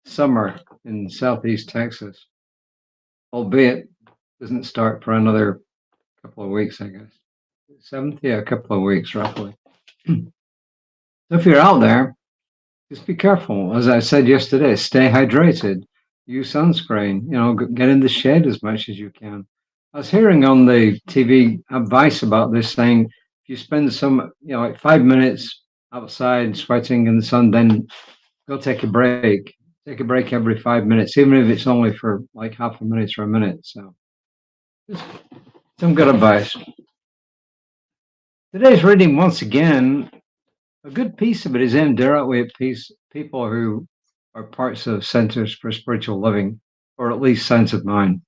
summer in southeast Texas, albeit doesn't start for another couple of weeks, I guess. 7th, yeah, a couple of weeks roughly. So if you're out there, just be careful. As I said yesterday, stay hydrated, use sunscreen, get in the shade as much as you can. I was hearing on the TV advice about this saying if you spend like 5 minutes outside sweating in the sun, then go take a break. Take a break every 5 minutes, even if it's only for like half a minute or a minute. So, just some good advice. Today's reading, once again, a good piece of it is aimed directly at people who are parts of centers for spiritual living, or at least Science of Mind.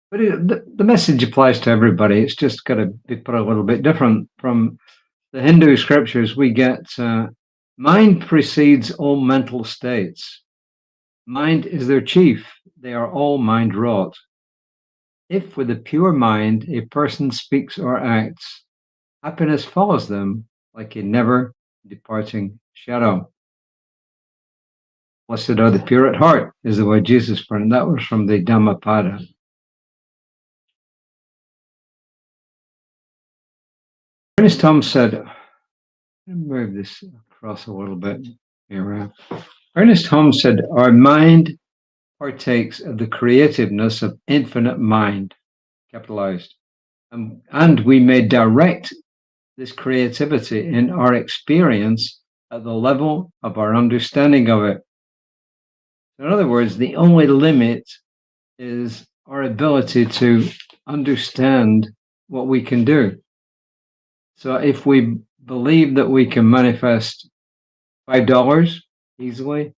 But the message applies to everybody. It's just got to be put a little bit different. From the Hindu scriptures, we get mind precedes all mental states. Mind is their chief. They are all mind wrought. If with a pure mind a person speaks or acts, happiness follows them like a never departing shadow. Blessed are the pure at heart, is the way Jesus put it. That was from the Dhammapada. Ernest Holmes said, move this across a little bit here. Ernest Holmes said, our mind partakes of the creativeness of infinite mind, capitalized, and we may direct this creativity in our experience at the level of our understanding of it. In other words, the only limit is our ability to understand what we can do. So if we believe that we can manifest $5 easily,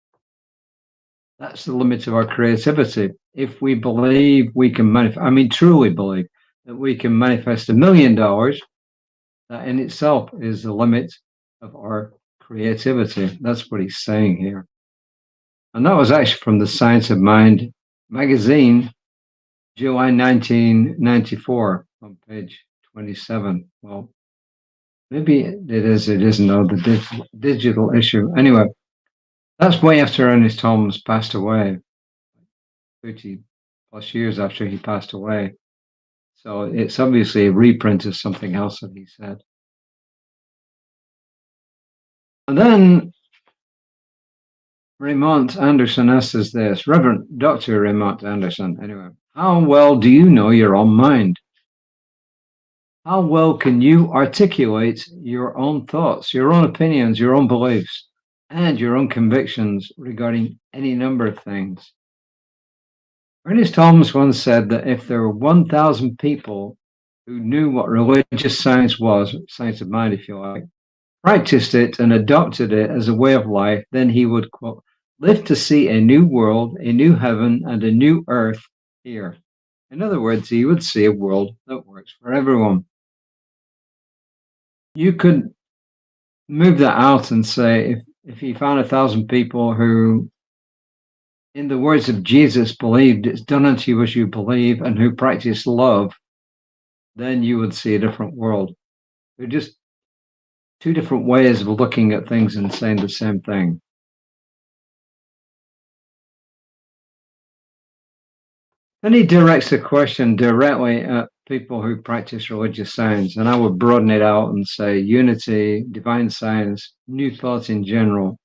that's the limit of our creativity. If we believe we can truly believe that we can manifest $1 million, that in itself is the limit of our creativity. That's what he's saying here. And that was actually from the Science of Mind magazine, July 1994, on page 27. Well, maybe it isn't, the digital issue. Anyway, that's way after Ernest Holmes passed away, 30 plus years after he passed away. So it's obviously a reprint of something else that he said. And then Raymond Anderson asks us this, Reverend Dr. Raymond Anderson, anyway, how well do you know your own mind? How well can you articulate your own thoughts, your own opinions, your own beliefs, and your own convictions regarding any number of things? Ernest Holmes once said that if there were 1,000 people who knew what religious science was, science of mind, if you like, practiced it and adopted it as a way of life, then he would, quote, live to see a new world, a new heaven, and a new earth here. In other words, he would see a world that works for everyone. You could move that out and say, if you found 1,000 people who, in the words of Jesus, believed it's done unto you as you believe, and who practice love, then you would see a different world. They're just two different ways of looking at things and saying the same thing. Then he directs the question directly at people who practice religious science, and I would broaden it out and say unity, divine science, new thought in general.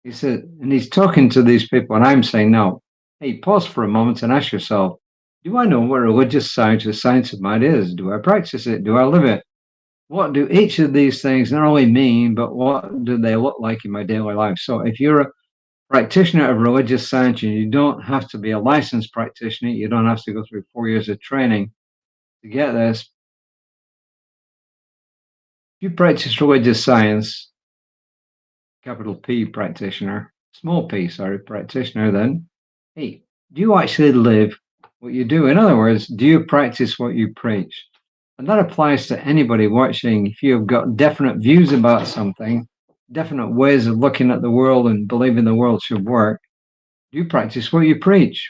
He said, and he's talking to these people, and I'm saying, no, hey, pause for a moment and ask yourself, do I know what religious science or science of mind is? Do I practice it? Do I live it? What do each of these things not only mean, but what do they look like in my daily life? So if you're a practitioner of religious science, and you don't have to be a licensed practitioner, you don't have to go through 4 years of training to get this. If you practice religious science, capital P practitioner, small p, sorry, practitioner, then, hey, do you actually live what you do? In other words, do you practice what you preach? And that applies to anybody watching. If you've got definite views about something, definite ways of looking at the world and believing the world should work, do you practice what you preach?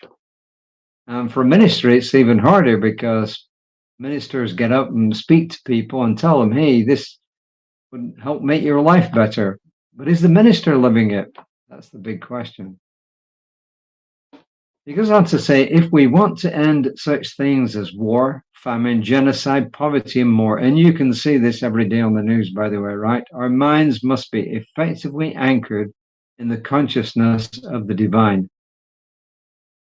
And for ministry, it's even harder because ministers get up and speak to people and tell them, hey, this would help make your life better. But is the minister living it? That's the big question. He goes on to say, if we want to end such things as war, famine, genocide, poverty, and more, and you can see this every day on the news, by the way, right? Our minds must be effectively anchored in the consciousness of the divine.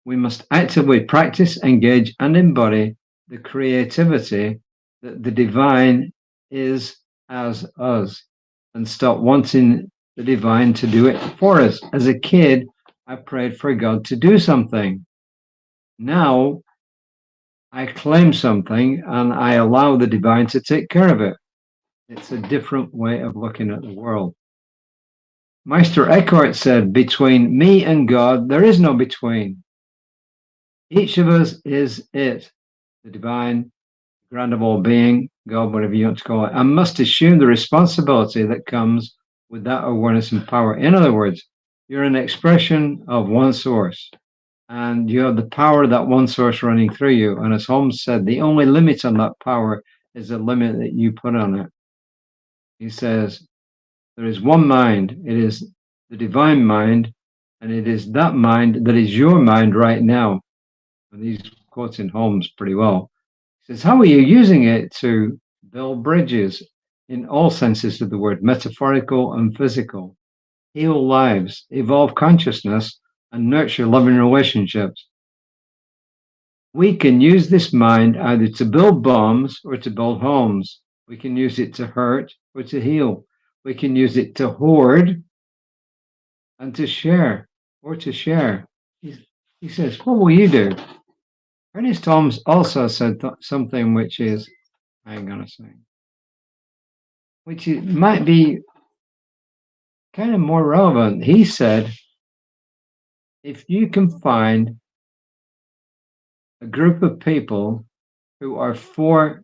We must actively practice, engage, and embody the creativity that the divine is as us, and stop wanting the divine to do it for us. As a kid, I prayed for God to do something. Now I claim something and I allow the divine to take care of it. It's a different way of looking at the world. Meister Eckhart said, between me and God, there is no between. Each of us is it, the divine, grand of all being, God, whatever you want to call it, and must assume the responsibility that comes with that awareness and power. In other words, you're an expression of one source, and you have the power of that one source running through you. And as Holmes said, the only limit on that power is the limit that you put on it. He says, there is one mind, it is the divine mind, and it is that mind that is your mind right now. And he's quoting Holmes pretty well. He says, how are you using it to build bridges in all senses of the word, metaphorical and physical, heal lives, evolve consciousness, and nurture loving relationships? We can use this mind either to build bombs or to build homes. We can use it to hurt or to heal. We can use it to hoard and to share or to share. He says, what will you do? Ernest Holmes also said something which is, hang on a second, which might be kind of more relevant. He said, if you can find a group of people who are for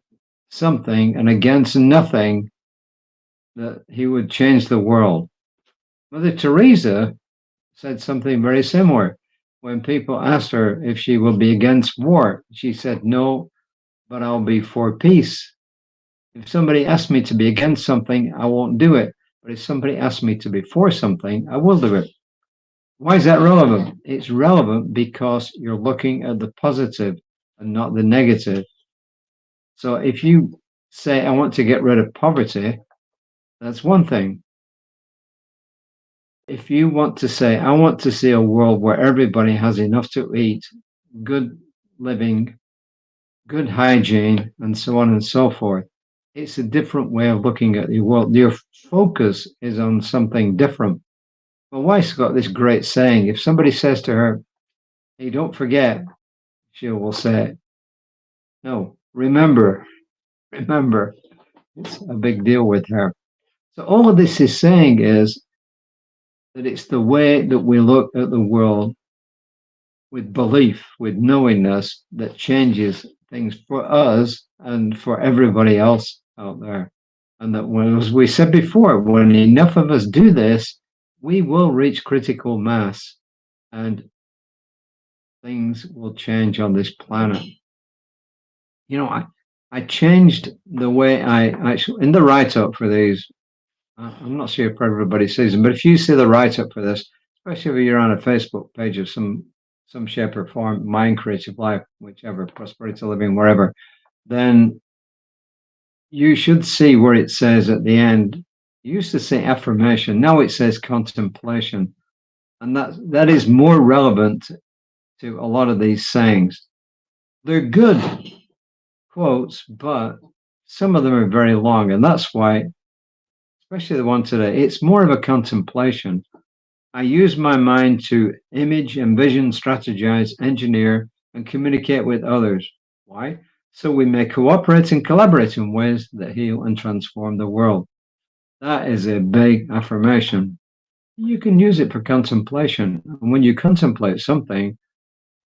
something and against nothing, that he would change the world. Mother Teresa said something very similar. When people asked her if she will be against war, she said, no, but I'll be for peace. If somebody asks me to be against something, I won't do it. But if somebody asks me to be for something, I will do it. Why is that relevant? It's relevant because you're looking at the positive and not the negative. So if you say, I want to get rid of poverty, that's one thing. If you want to say, I want to see a world where everybody has enough to eat, good living, good hygiene, and so on and so forth, it's a different way of looking at the world. Your focus is on something different. My wife's got this great saying. If somebody says to her, hey, don't forget, she will say, no, remember. It's a big deal with her. So all of this is saying is that it's the way that we look at the world with belief, with knowingness, that changes things for us and for everybody else out there. And that, when, as we said before, when enough of us do this, we will reach critical mass and things will change on this planet. You know, I changed the way I actually, in the write-up for these, I'm not sure if everybody sees them, but if you see the write-up for this, especially if you're on a Facebook page of some shape or form, Mind Creative Life, whichever, Prosperity Living, wherever, then you should see where it says at the end, it used to say affirmation, now it says contemplation. And that is more relevant to a lot of these sayings. They're good quotes, but some of them are very long. And that's why, especially the one today, it's more of a contemplation. I use my mind to image, envision, strategize, engineer, and communicate with others. Why? So we may cooperate and collaborate in ways that heal and transform the world. That is a big affirmation. You can use it for contemplation. And when you contemplate something,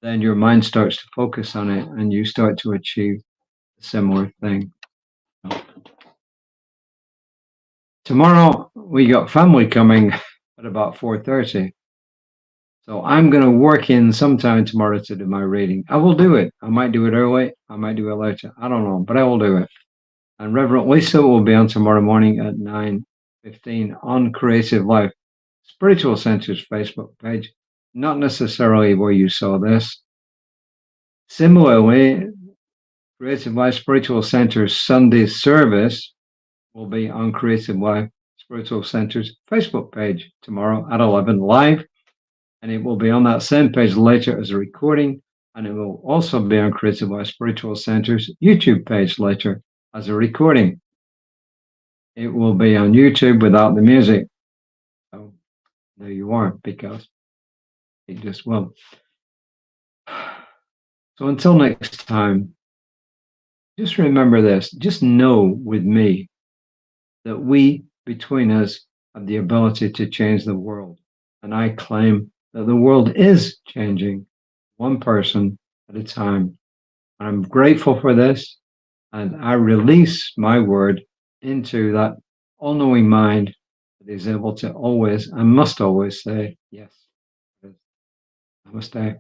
then your mind starts to focus on it and you start to achieve a similar thing. Tomorrow, we got family coming at about 4:30. So I'm going to work in sometime tomorrow to do my reading. I will do it. I might do it early. I might do it later. I don't know, but I will do it. And Reverend Lisa will be on tomorrow morning at 9:15 on Creative Life. Spiritual Center's Facebook page, not necessarily where you saw this. Similarly, Creative Life Spiritual Center's Sunday service will be on Creative Life Spiritual Center's Facebook page tomorrow at 11 live, and it will be on that same page later as a recording, and it will also be on Creative Life Spiritual Center's YouTube page later as a recording. It will be on YouTube without the music. So there you are, because it just won't. So until next time, just remember this. Just know with me that we, between us, have the ability to change the world. And I claim that the world is changing one person at a time. And I'm grateful for this. And I release my word into that all-knowing mind that is able to always and must always say yes. Namaste.